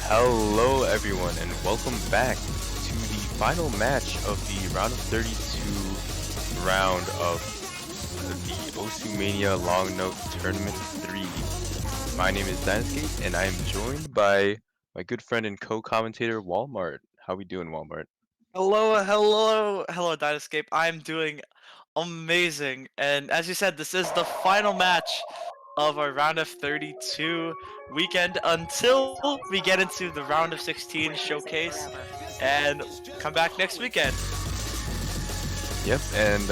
Hello everyone and welcome back to the final match of the round of 32 round of the UmmmMrMoo Long Note Tournament 3. My name is Dynascape and I am joined by my good friend and co-commentator Walmart. How we doing, Walmart? Hello, Dynascape. I'm doing amazing. And as you said, this is the final match of our round of 32 weekend until we get into the round of 16 showcase and come back next weekend. Yep, and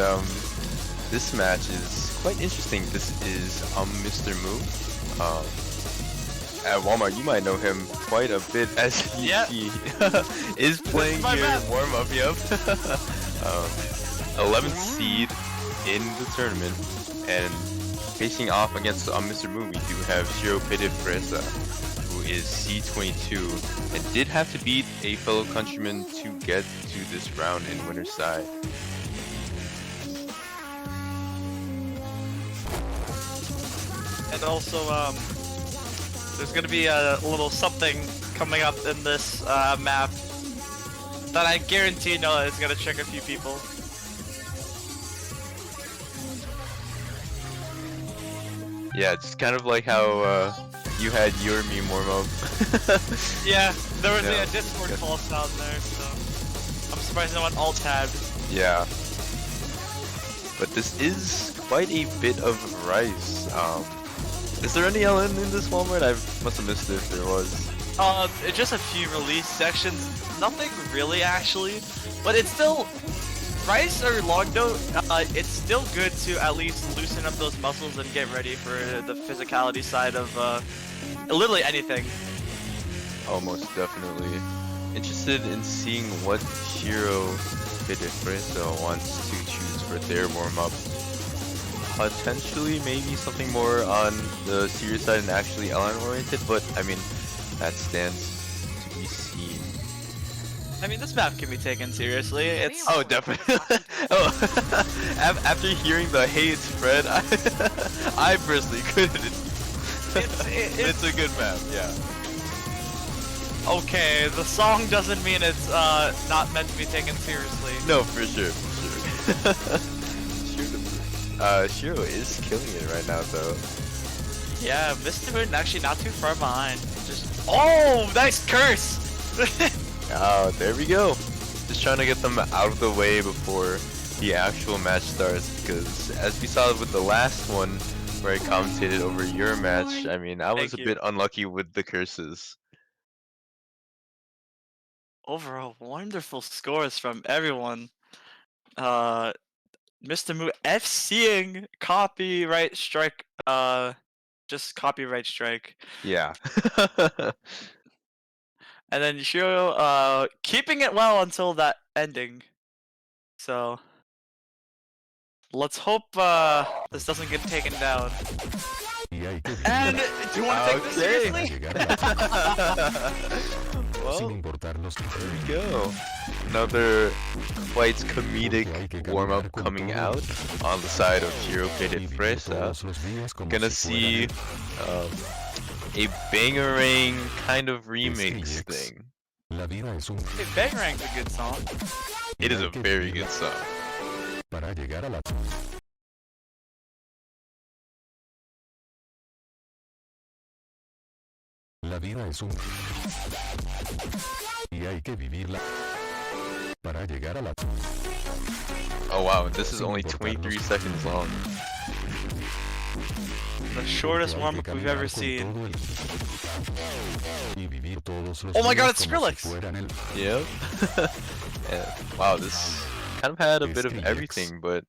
this match is quite interesting. This is MrMrMoo. At Walmart, you might know him quite a bit as he is playing here warm-up. Yep. 11th seed in the tournament, and facing off against MrMrMoo, we do have ShiroPeDeFresa, who is C22 and did have to beat a fellow countryman to get to this round in winner's side. And also, there's gonna be a little something coming up in this map that I guarantee is gonna trick a few people. Yeah, it's kind of like how you had your meme warm up. Yeah, there was a Discord call sound there, so I'm surprised no one alt-tabbed. Yeah. But this is quite a bit of rice. Is there any LN in this Walmart? I must have missed it if there was. Just a few release sections. Nothing really, actually. But it's still... Rice or long note, it's still good to at least loosen up those muscles and get ready for the physicality side of literally anything. Oh, most definitely. Interested in seeing what ShiroPeDeFresa wants to choose for their warm-up. Potentially, maybe something more on the serious side and actually LN oriented, but I mean, that stands to be seen. I mean, this map can be taken seriously. It's definitely. After hearing the "Hey, it's Fred," I personally couldn't. It's a good map, yeah. Okay, the song doesn't mean it's not meant to be taken seriously. No, for sure, Shiro is killing it right now, though. Yeah, Mr. Moon actually not too far behind. Oh, nice curse! Oh, there we go. Just trying to get them out of the way before the actual match starts, because as we saw with the last one where I commentated over your match, I mean, I was a bit unlucky with the curses. Overall, wonderful scores from everyone. Mr. Moo FCing copyright strike, just copyright strike. Yeah. And then Shiro, keeping it well until that ending. So, let's hope, this doesn't get taken down. And, do you want to take this seriously? Well, there we go. Another quite comedic warm-up coming out on the side of ShiroPeDeFresa. Gonna see a Bangarang kind of remix thing. Hey, Bangarang's a good song. It is a very good song. La vida es un... y hay que vivirla para llegar a la... Oh wow, this is only 23 seconds long. The shortest warm-up we've ever seen. Oh my god, it's Skrillex! Yep. Yeah. Wow, this kind of had a bit of everything, but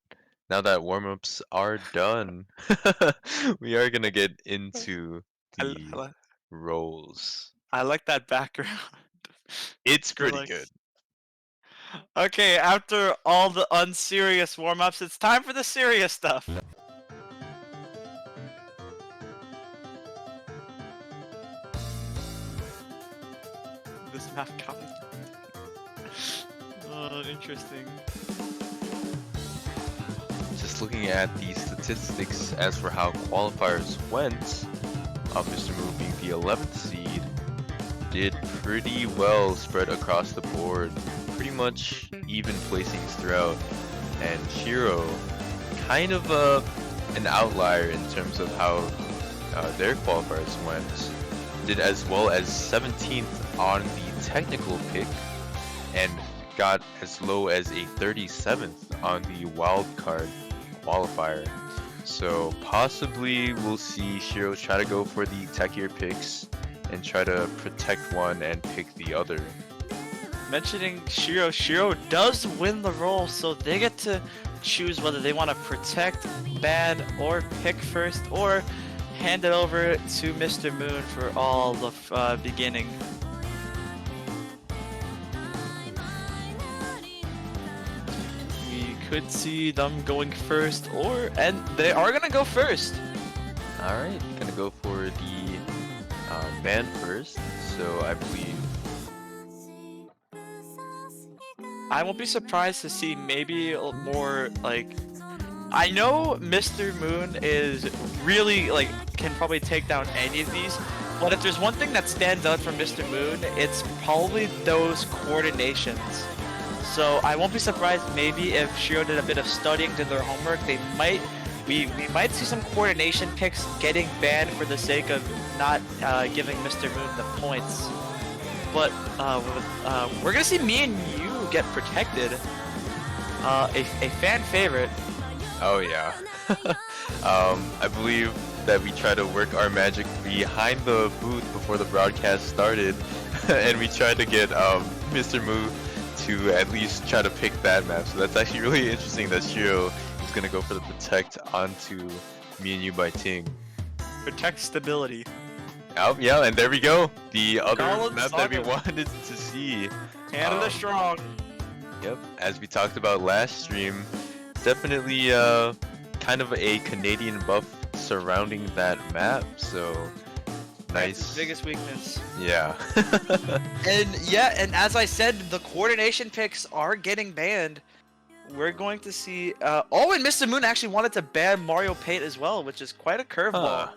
now that warm-ups are done, we are gonna get into the roles. I like that background. It's pretty good. Okay, after all the unserious warm-ups, it's time for the serious stuff. This map coming. Oh, interesting. Just looking at the statistics as for how qualifiers went, MrMrMoo being the 11th seed, did pretty well spread across the board, pretty much even placings throughout, and Shiro kind of an outlier in terms of how their qualifiers went. Did as well as 17th on the technical pick and got as low as a 37th on the wildcard qualifier. So possibly we'll see Shiro try to go for the techier picks and try to protect one and pick the other. Mentioning Shiro, Shiro does win the roll, so they get to choose whether they want to protect, ban, or pick first, or hand it over to Mr. Moon for all the beginning. We could see them going first, and they are gonna go first. Alright, gonna go for the ban first, so I believe. I won't be surprised to see maybe more like. I know Mr. Moon is really like can probably take down any of these, but if there's one thing that stands out from Mr. Moon, it's probably those coordinations. So I won't be surprised maybe if Shiro did a bit of studying, did their homework, we might see some coordination picks getting banned for the sake of not giving Mr. Moon the points. But we're gonna see me and you get protected. A fan favorite. Oh yeah. I believe that we try to work our magic behind the booth before the broadcast started, and we tried to get Mr. Moo to at least try to pick that map. So that's actually really interesting that Shiro is gonna go for the protect onto me and you by Ting. Protect stability. Oh yeah, and there we go. The other Garland map that we Saga. wanted to see. Canada strong. Yep, as we talked about last stream, definitely kind of a Canadian buff surrounding that map, so nice. That's his biggest weakness. Yeah. And as I said, the coordination picks are getting banned. We're going to see and Mr. Moon actually wanted to ban Mario Paint as well, which is quite a curveball.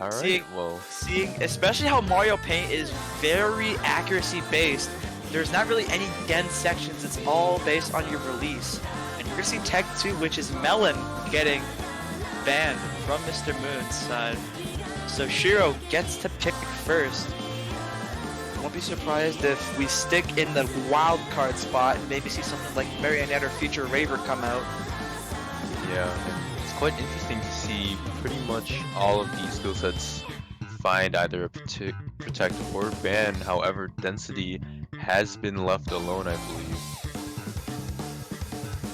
Alright, well. Seeing especially how Mario Paint is very accuracy based, there's not really any gen sections, it's all based on your release. And you're gonna see Tech 2, which is mLN, getting banned from Mr. Moon's side. So Shiro gets to pick first. Won't be surprised if we stick in the wild card spot and maybe see something like Marionette or Future Raver come out. Yeah, it's quite interesting to see pretty much all of these skill sets find either a protect or ban. However, density has been left alone, I believe.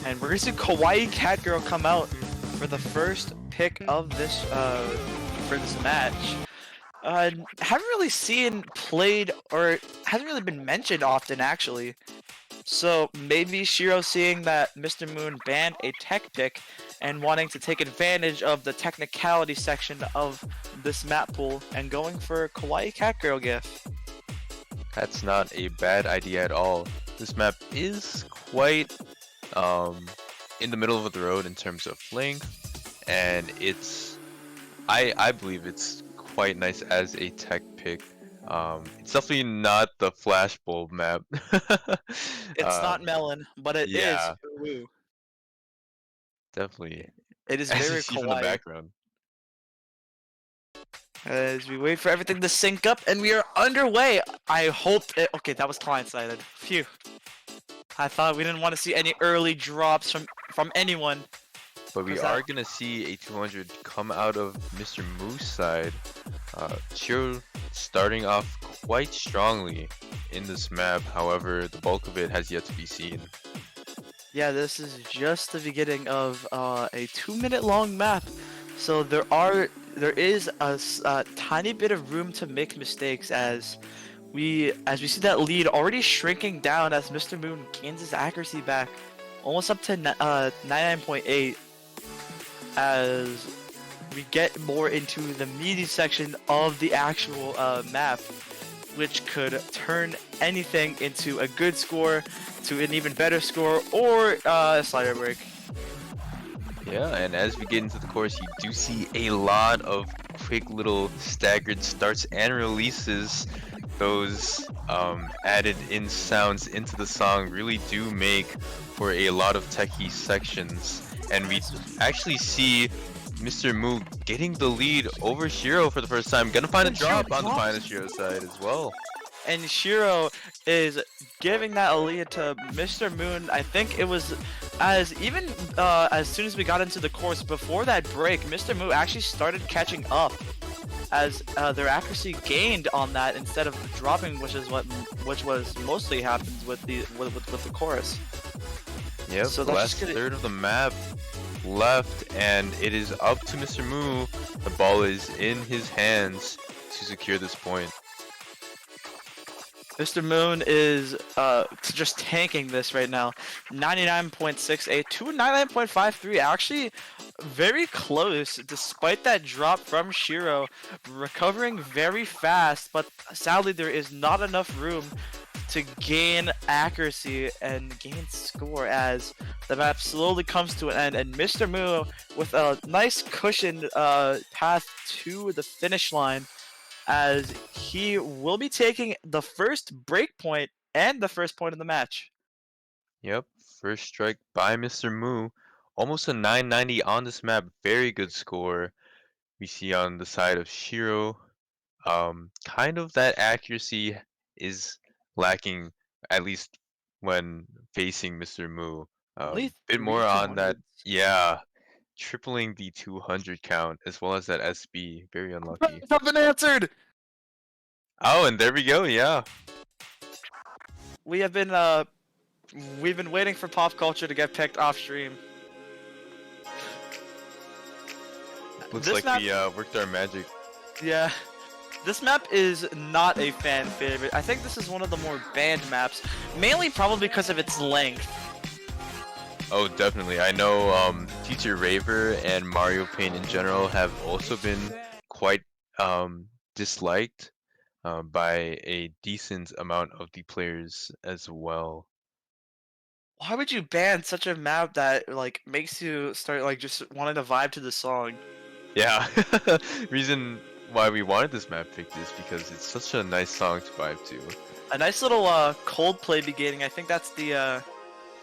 And we're gonna see Kawaii Catgirl come out for the first pick of this for this match. Haven't really seen played or hasn't really been mentioned often actually. So maybe Shiro seeing that Mr. Moon banned a tech pick and wanting to take advantage of the technicality section of this map pool and going for Kawaii Catgirl gif. That's not a bad idea at all. This map is quite in the middle of the road in terms of length, and it's I believe it's quite nice as a tech pick. It's definitely not the flashbulb map. It's not mLN, but it yeah. is. Woo. Definitely. It is As very you see from the kawaii. background. As we wait for everything to sync up, and we are underway. I hope okay, that was client-sided. Phew. I thought we didn't want to see any early drops from anyone. But we are gonna see a 200 come out of Mr. Moo's side. Shiro starting off quite strongly in this map. However, the bulk of it has yet to be seen. Yeah, this is just the beginning of a 2-minute long map, so there is a tiny bit of room to make mistakes as we see that lead already shrinking down as Mr. Moon gains his accuracy back, almost up to 99.8. As we get more into the meaty section of the actual map, which could turn anything into a good score, to an even better score, or a slider break. Yeah, and as we get into the chorus, you do see a lot of quick little staggered starts and releases. Those added in sounds into the song really do make for a lot of techie sections. And we actually see MrMrMoo getting the lead over Shiro for the first time. Gonna find a drop on the finest Shiro side as well. And Shiro is giving that lead to Mr. Moon. I think it was as soon as we got into the course before that break, Mr. Moo actually started catching up as their accuracy gained on that instead of dropping, which was mostly happens with the chorus. Yep, so the last third of the map left, and it is up to MrMrMoo. The ball is in his hands to secure this point. Mr. Moon is just tanking this right now. 99.68 to 99.53, actually very close despite that drop from Shiro. Recovering very fast, but sadly there is not enough room to gain accuracy and gain score as the map slowly comes to an end, and MrMrMoo with a nice cushioned path to the finish line, as he will be taking the first break point and the first point of the match. Yep, first strike by MrMrMoo. Almost a 990 on this map. Very good score. We see on the side of Shiro, kind of that accuracy is lacking, at least when facing MrMrMoo. A bit more on that, yeah, tripling the 200 count as well as that SB. Very unlucky. I've been answered. Oh, and there we go. Yeah. We've been waiting for pop culture to get picked off stream. Looks like we worked our magic. Yeah. This map is not a fan favorite. I think this is one of the more banned maps, mainly probably because of its length. Oh, definitely. I know Teacher Raver and Mario Paint in general have also been quite disliked by a decent amount of the players as well. Why would you ban such a map that like makes you start like just wanting to vibe to the song? Yeah, reason why we wanted this map picked is because it's such a nice song to vibe to. A nice little Coldplay beginning. I think that's the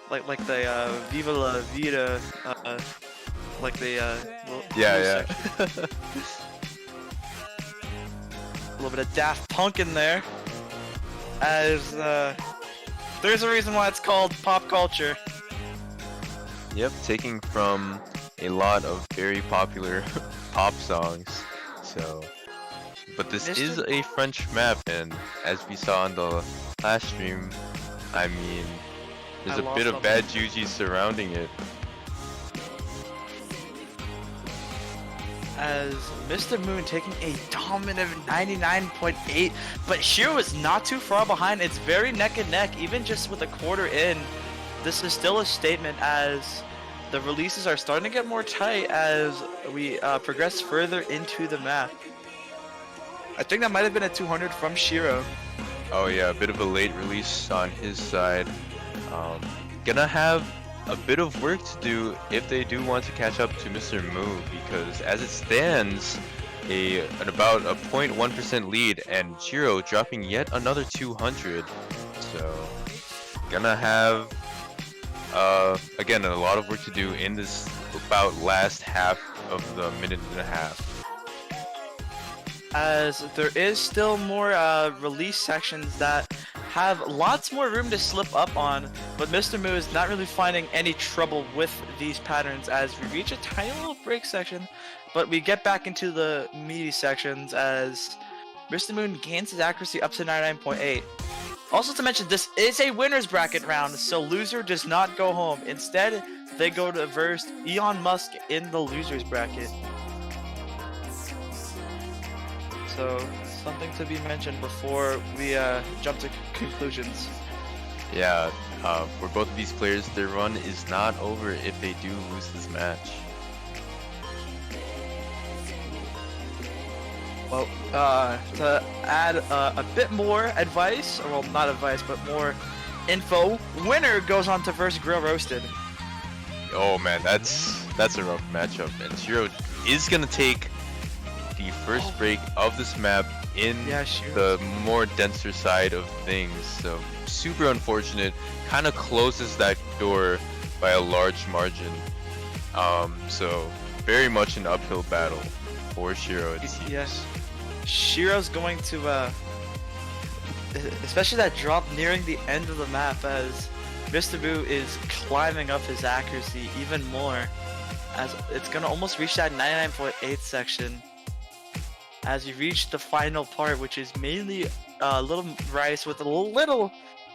like the Viva La Vida like the yeah. A little bit of Daft Punk in there, as there's a reason why it's called pop culture. Yep, taking from a lot of very popular pop songs. So, but this is a French map, and as we saw on the last stream, I mean, there's a bit of bad juju surrounding it. As Mr. Moon taking a dominant 99.8, but Shiro is not too far behind. It's very neck and neck, even just with a quarter in. This is still a statement as the releases are starting to get more tight as we progress further into the map. I think that might have been a 200 from Shiro. Oh yeah, a bit of a late release on his side. Gonna have a bit of work to do if they do want to catch up to MrMrMoo, because as it stands, an about a 0.1% lead, and Shiro dropping yet another 200. So gonna have again a lot of work to do in this about last half of the minute and a half. As there is still more release sections that have lots more room to slip up on, but MrMrMoo is not really finding any trouble with these patterns as we reach a tiny little break section, but we get back into the meaty sections as MrMrMoo gains his accuracy up to 99.8. Also to mention, this is a winner's bracket round, so loser does not go home. Instead, they go to verse Elon Musk in the loser's bracket. So something to be mentioned before we jump to conclusions. Yeah, for both of these players, their run is not over if they do lose this match. Well, to add a bit more advice, or well, not advice, but more info, winner goes on to verse Grill Roasted. Oh man, that's that's a rough matchup. And Shiro is gonna take the first break of this map in the more denser side of things. So super unfortunate. Kind of closes that door by a large margin. So very much an uphill battle for Shiro, it seems. Yes. Shiro's going to, especially that drop nearing the end of the map, as mLN3 is climbing up his accuracy even more, as it's gonna almost reach that 99.8 section. As you reach the final part, which is mainly a little rice with a little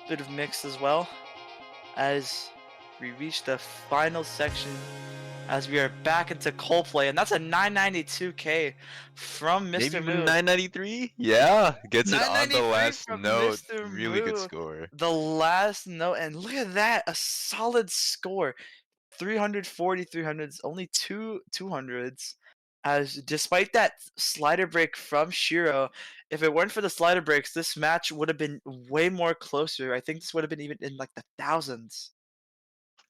bit of mix as well, as we reach the final section, as we are back into Coldplay, and that's a 992k from mLN3. Maybe even 993? Yeah, gets it on the 993 last from note. mLN3. Really good score. The last note, and look at that, a solid score. 340 300s, only two 200s. As despite that slider break from Shiro, if it weren't for the slider breaks, this match would have been way more closer. I think this would have been even in like the thousands.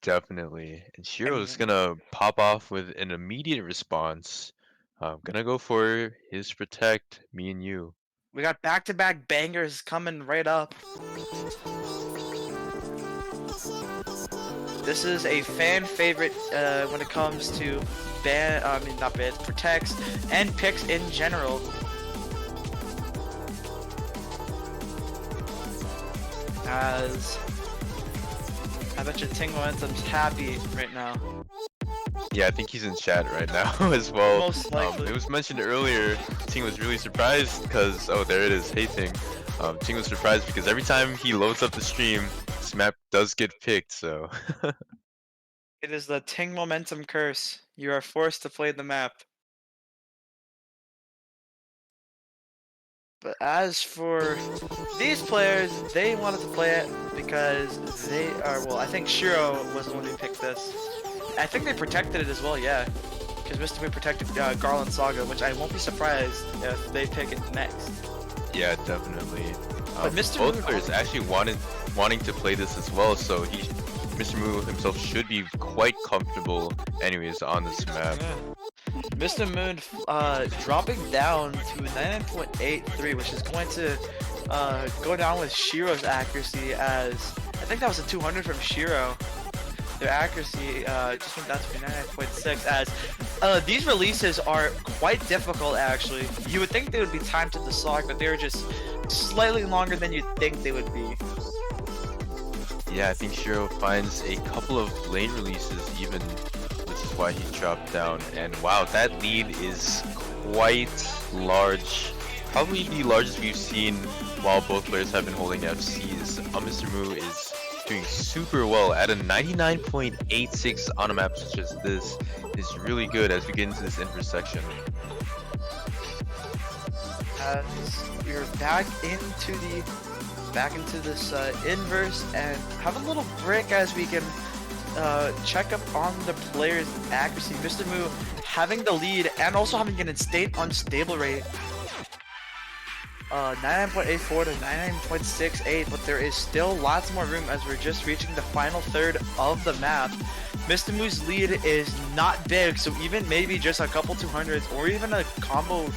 Definitely. And Shiro's And gonna pop off with an immediate response. Gonna go for his protect, me and you. we got back-to-back bangers coming right up. This is a fan favorite when it comes to not bans, protects, and picks in general. As I bet you Ting Momentum's happy right now. Yeah, I think he's in chat right now as well. Most likely. It was mentioned earlier, Ting was really surprised because, oh, there it is, hey Ting. Ting was surprised because every time he loads up the stream, this map does get picked, so. It is the Ting Momentum curse. You are forced to play the map. But as for these players, they wanted to play it because they are, well, I think Shiro was the one who picked this. I think they protected it as well, yeah. Because mLN3 protected Garland Saga, which I won't be surprised if they pick it next. Yeah, definitely. But mLN3 both players actually wanting to play this as well, so mLN3 himself should be quite comfortable anyways on this map. Yeah. mLN3 dropping down to 99.83, which is going to go down with Shiro's accuracy, as I think that was a 200 from Shiro. Their accuracy just went down to 99.6, as these releases are quite difficult actually. You would think they would be timed to the slog, but they were just slightly longer than you'd think they would be. Yeah, I think Shiro finds a couple of late releases even, which is why he dropped down. And wow, that lead is quite large. Probably the largest we've seen while both players have been holding FCs. mLN3 is doing super well at a 99.86 on a map such as this. Is really good as we get into this intersection. As we're back into this inverse and have a little break as we can check up on the player's accuracy. mLN3 having the lead and also having an unstable rate. 99.84 to 99.68, but there is still lots more room as we're just reaching the final third of the map. mLN3's lead is not big, so even maybe just a couple 200s or even a combo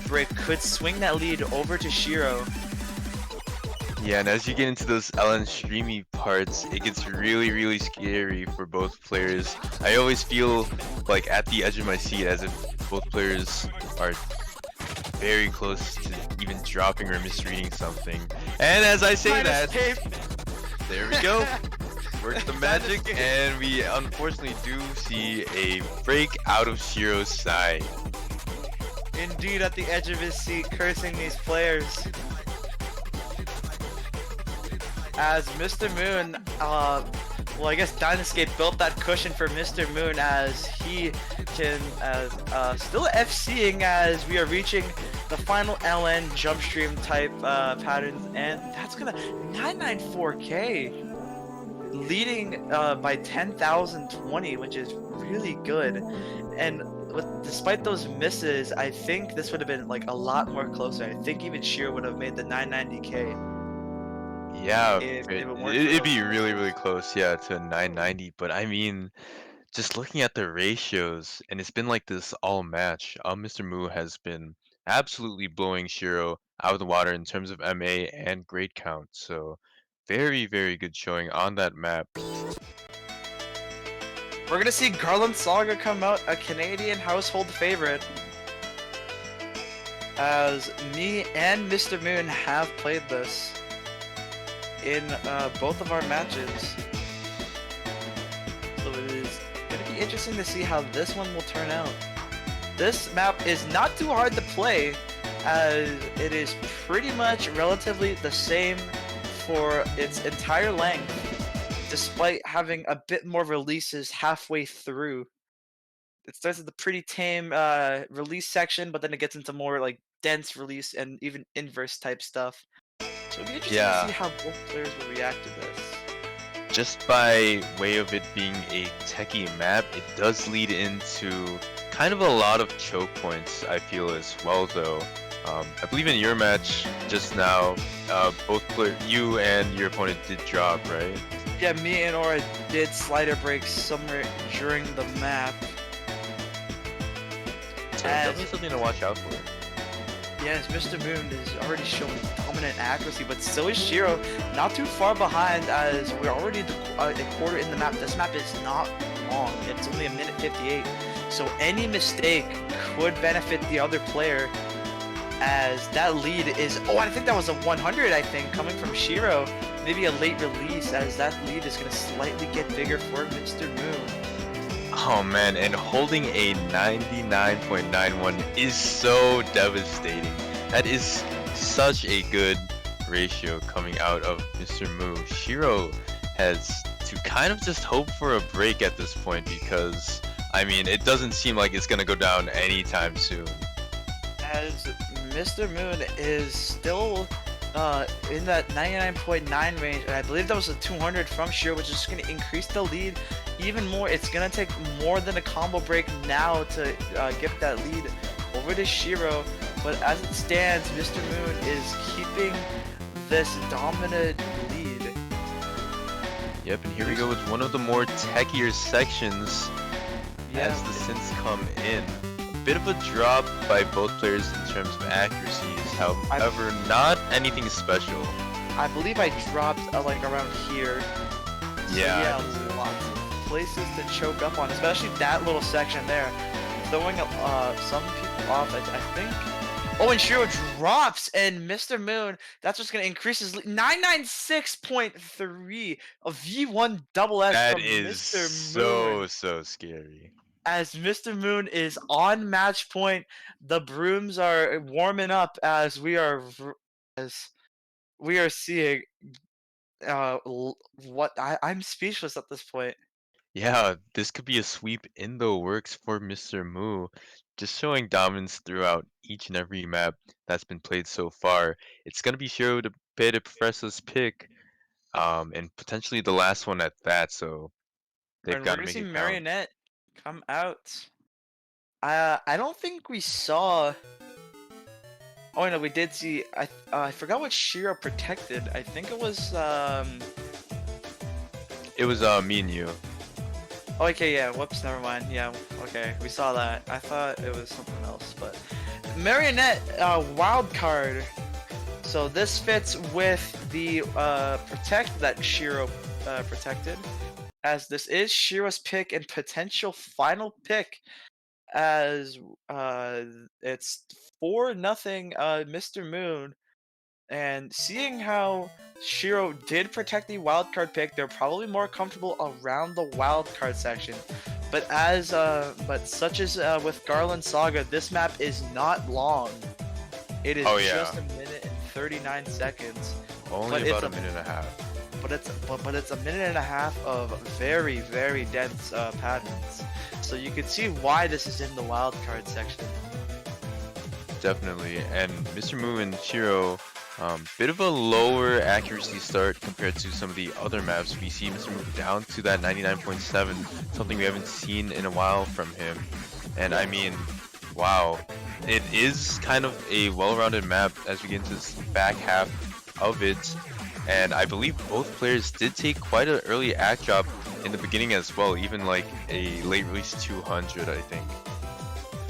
break could swing that lead over to Shiro. Yeah, and as you get into those LN streamy parts, it gets really scary for both players. I always feel like at the edge of my seat as if both players are very close to even dropping or misreading something. And as I say that, there we go. Works the magic, and we unfortunately do see a break out of Shiro's side. Indeed, at the edge of his seat, cursing these players. As mLN3, well, I guess Dynascape built that cushion for mLN3 as he can still FCing as we are reaching the final LN jump stream type patterns, and that's gonna 994k, leading by 10,020, which is really good. And despite those misses, I think this would have been like a lot more closer. I think even Shiro would have made the 990k. Yeah, If it it'd be really close, yeah, to 990. But I mean, just looking at the ratios, and it's been like this all match. Mr. Moo has been absolutely blowing Shiro out of the water in terms of MA and grade count. So very, very good showing on that map. We're gonna see Garland Saga come out, a Canadian household favorite. As me and Mr. Moon have played this in both of our matches. So it is gonna be interesting to see how this one will turn out. This map is not too hard to play, as it is pretty much relatively the same for its entire length, despite having a bit more releases halfway through. It starts with the pretty tame release section, but then it gets into more like dense release and even inverse type stuff. So it'll be interesting to see Yeah, how both players will react to this. just by way of it being a techie map, it does lead into kind of a lot of choke points, I feel as well though. I believe in your match just now, you and your opponent did drop, right? Yeah, me and Aura did slider breaks somewhere during the map. So definitely something to watch out for. Yes, Mr. Moon is already showing dominant accuracy, but so is Shiro, not too far behind as we're already a quarter in the map. This map is not long, it's only 1:58, so any mistake could benefit the other player, as that lead is, oh, I think that was a 100, I think, coming from Shiro. Maybe a late release, as that lead is going to slightly get bigger for Mr. Moon. Oh man, and holding a 99.91 is so devastating. That is such a good ratio coming out of Mr. Moo. Shiro has to kind of just hope for a break at this point because, I mean, it doesn't seem like it's gonna go down anytime soon. As Mr. Moon is still in that 99.9 range, and I believe that was a 200 from Shiro, which is just going to increase the lead even more. It's going to take more than a combo break now to get that lead over to Shiro, but as it stands, Mr. Moon is keeping this dominant lead. Yep, and here we go with one of the more techier sections as the synths come in. Bit of a drop by both players in terms of accuracies, however, not anything special. I believe I dropped like around here. So, Yeah, lots of places to choke up on, especially that little section there. Throwing some people off, I think. Oh, and Shiro drops, and Mr. Moon, that's just going to increase his lead. 996.3, a V1 double S that from is Mr. Moon. so scary. As Mr. Moon is on match point, the brooms are warming up as we are seeing I'm speechless at this point. Yeah, this could be a sweep in the works for Mr. Moo, just showing dominance throughout each and every map that's been played so far. It's gonna be ShiroPeDeFresa's pick, and potentially the last one at that, so they've And we're got to gonna make see it count. Marionette come out. I don't think we saw. Oh no, we did see. I forgot what Shiro protected. I think it was It was me and you. Oh, okay, yeah. Whoops, never mind. Yeah, okay, we saw that. I thought it was something else, but Marionette wild card. So this fits with the protect that Shiro protected, as this is Shiro's pick and potential final pick, as it's 4-0 Mr. Moon. And seeing how Shiro did protect the wildcard pick, they're probably more comfortable around the wildcard section. But such as with Garland Saga, this map is not long. It is just 1:39 seconds. Only about a minute and a half. But it's a minute and a half of very, very dense patterns. So you can see why this is in the wildcard section. Definitely, and Mr. Moo and Shiro, bit of a lower accuracy start compared to some of the other maps. We see Mr. Moo down to that 99.7, something we haven't seen in a while from him. And I mean, wow, it is kind of a well-rounded map as we get into this back half of it. And I believe both players did take quite an early act drop in the beginning as well, even like a late release 200, I think.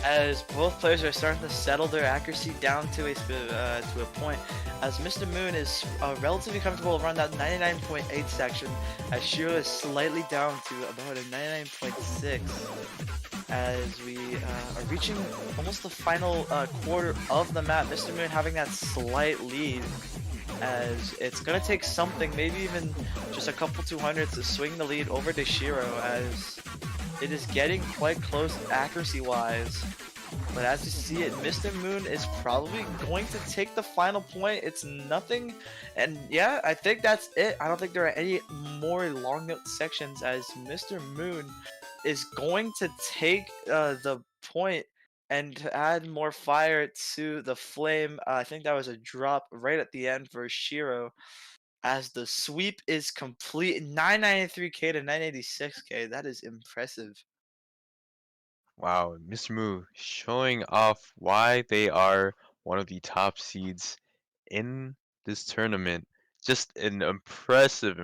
As both players are starting to settle their accuracy down to a point, as Mr. Moon is relatively comfortable around that 99.8 section, as Shiro is slightly down to about a 99.6. As we are reaching almost the final quarter of the map, Mr. Moon having that slight lead, as it's gonna take something, maybe even just a couple 200s to swing the lead over to Shiro, as it is getting quite close accuracy-wise. But as you see it, Mr. Moon is probably going to take the final point. It's nothing, and yeah, I think that's it. I don't think there are any more long note sections, as Mr. Moon is going to take the point and to add more fire to the flame. I think that was a drop right at the end for Shiro, as the sweep is complete. 993k to 986k. That is impressive. Wow, mLN3 showing off why they are one of the top seeds in this tournament. Just an impressive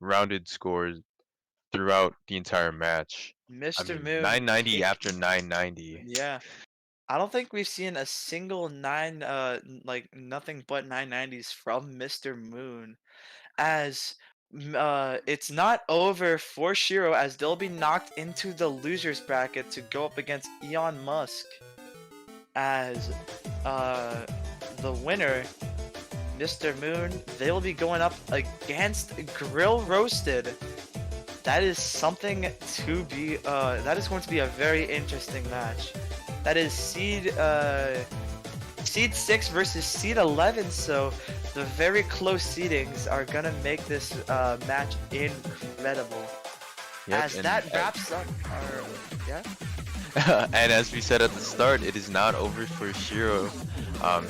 rounded scores throughout the entire match. I Mr. mean, Moon 990 take, after 990. yeah. I don't think we've seen a single like nothing but 990s from Mr. Moon, as it's not over for Shiro, as they'll be knocked into the losers bracket to go up against Elon Musk, as uh, the winner, Mr. Moon, they will be going up against Grill Roasted. That is something to be that is going to be a very interesting match. That is seed 6 versus seed 11, so the very close seedings are gonna make this match incredible. Yep, As that wraps up our yeah. and as we said at the start, it is not over for Shiro.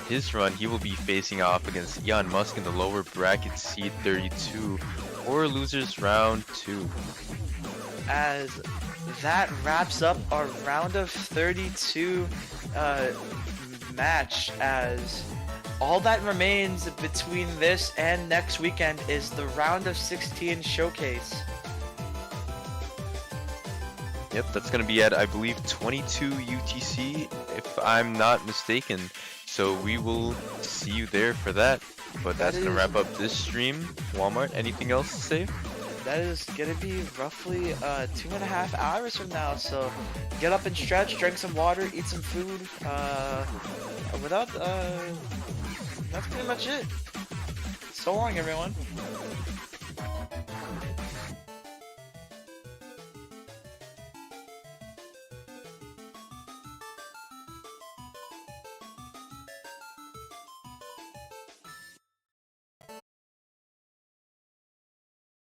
His run, he will be facing off against Elon Musk in the lower bracket seed 32 for losers round 2. As that wraps up our round of 32 match, as all that remains between this and next weekend is the round of 16 showcase. Yep, that's going to be at, I believe, 22 UTC, if I'm not mistaken. So we will see you there for that. But that's going to wrap up this stream. Walmart, anything else to say? That is gonna be roughly 2.5 hours from now, so get up and stretch, drink some water, eat some food. That's pretty much it. So long, everyone.